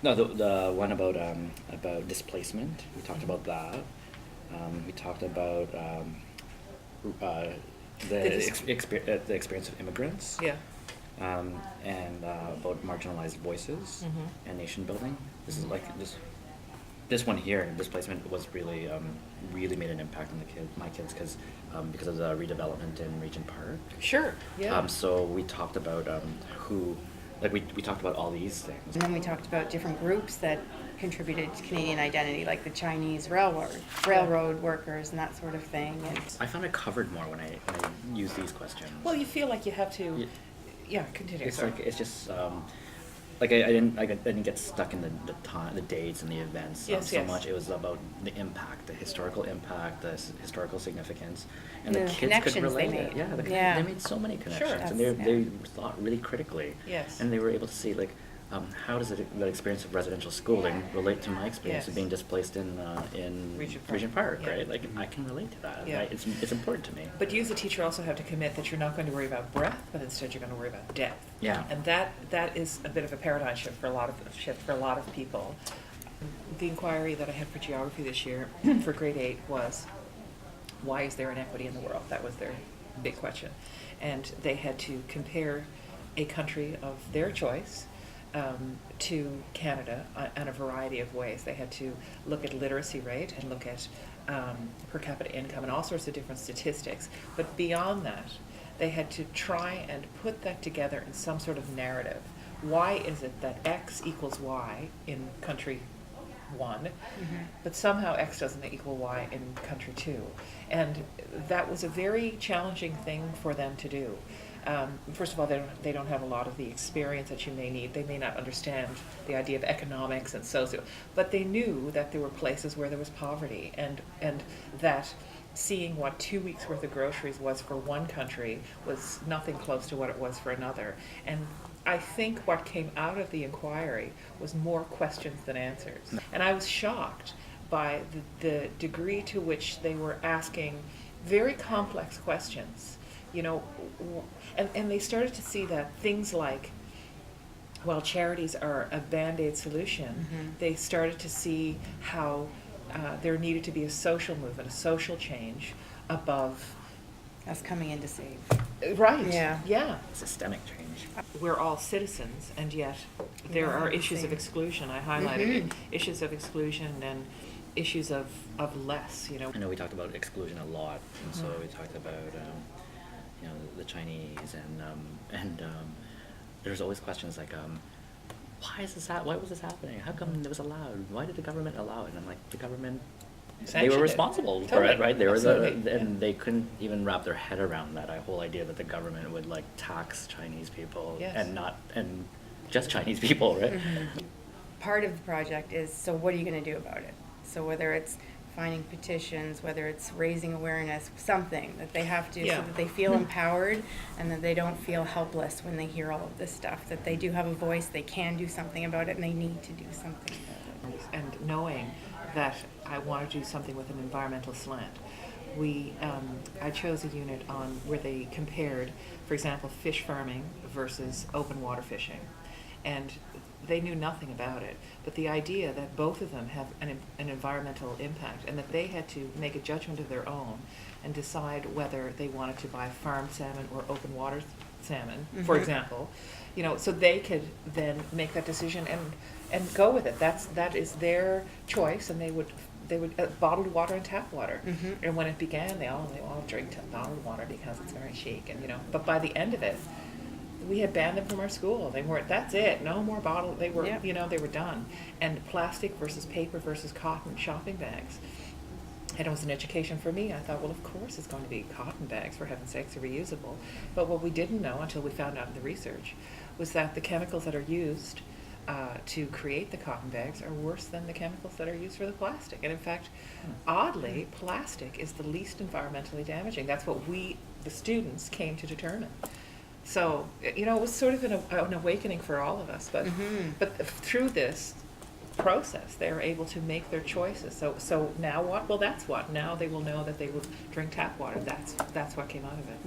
No, the one about displacement. We talked about that. We talked about uh, the experience of immigrants. Yeah. And about marginalized voices and nation building. This is like this one here, displacement, was really really made an impact on my kids, because of the redevelopment in Regent Park. Sure. Yeah. So we talked about we talked about all these things. And then we talked about different groups that contributed to Canadian identity, like the Chinese railroad workers and that sort of thing. And I found it covered more when I use these questions. Well, you feel like you have to. Yeah. Continue. It's sorry. like it's just like I didn't get stuck in the time, the dates and the events Yes, so yes. much. It was about the impact, the historical impact, the historical significance, and The the kids could connections they relate it. made. Yeah, Yeah. they made so many connections, Sure. and That's- they thought really critically. Yes. And they were able to see, like, how does the experience of residential schooling relate to my experience Yes. of being displaced in Regent Park. Yeah. right? Like, I can relate to that. Yeah. Right? It's important to me. But you as a teacher also have to commit that you're not going to worry about breadth, but instead you're going to worry about depth. Yeah. And that is a bit of a paradigm shift for a lot of people. The inquiry that I had for geography this year for grade 8 was, why is there inequity in the world? That was their big question. And they had to compare a country of their choice to Canada in a variety of ways. They had to look at literacy rate and look at per capita income and all sorts of different statistics. But beyond that, they had to try and put that together in some sort of narrative. Why is it that X equals Y in country 1, but somehow X doesn't equal Y in country 2? And that was a very challenging thing for them to do. First of all, they don't have a lot of the experience that you may need. They may not understand the idea of economics and socio, but they knew that there were places where there was poverty, and that seeing what 2 weeks worth of groceries was for one country was nothing close to what it was for another. And I think what came out of the inquiry was more questions than answers. And I was shocked by the degree to which they were asking very complex questions. You know, and they started to see that things like, while charities are a Band-Aid solution, they started to see how there needed to be a social movement, a social change above. us coming in to save. Right. Yeah. Yeah. Systemic change. We're all citizens, and yet there Yeah, are issues of same. exclusion. I highlighted issues of exclusion and issues of less, you know. I know we talked about exclusion a lot, and so we talked about the Chinese, and there's always questions like, why was this happening? How come it was allowed? Why did the government allow it? And I'm like, the government, they Sanctioned were it. responsible for Totally. it, right? They were Absolutely. and they couldn't even wrap their head around that whole idea that the government would like tax Chinese people Yes. and just Chinese people, right? Part of the project is, so what are you going to do about it? So whether it's finding petitions, whether it's raising awareness, something that they have to, Yeah. so that they feel empowered and that they don't feel helpless when they hear all of this stuff, that they do have a voice, they can do something about it, and they need to do something about it. And knowing that I want to do something with an environmental slant. I chose a unit on where they compared, for example, fish farming versus open water fishing. And they knew nothing about it, but the idea that both of them have an environmental impact, and that they had to make a judgment of their own and decide whether they wanted to buy farmed salmon or open water salmon, for example, you know, so they could then make that decision and go with it. That is their choice, and they would bottled water and tap water. And when it began, they all drink bottled water because it's very chic, and you know. But by the end of it, we had banned them from our school. They weren't. That's it. No more bottle. They were. Yep. You know, they were done. And plastic versus paper versus cotton shopping bags. And it was an education for me. I thought, well, of course it's going to be cotton bags, for heaven's sakes, are reusable. But what we didn't know until we found out in the research was that the chemicals that are used to create the cotton bags are worse than the chemicals that are used for the plastic. And in fact, oddly, plastic is the least environmentally damaging. That's what we, the students, came to determine. So, you know, it was sort of an awakening for all of us. But through this process, they were able to make their choices. So now what? Well, that's what. Now they will know that they will drink tap water. That's what came out of it.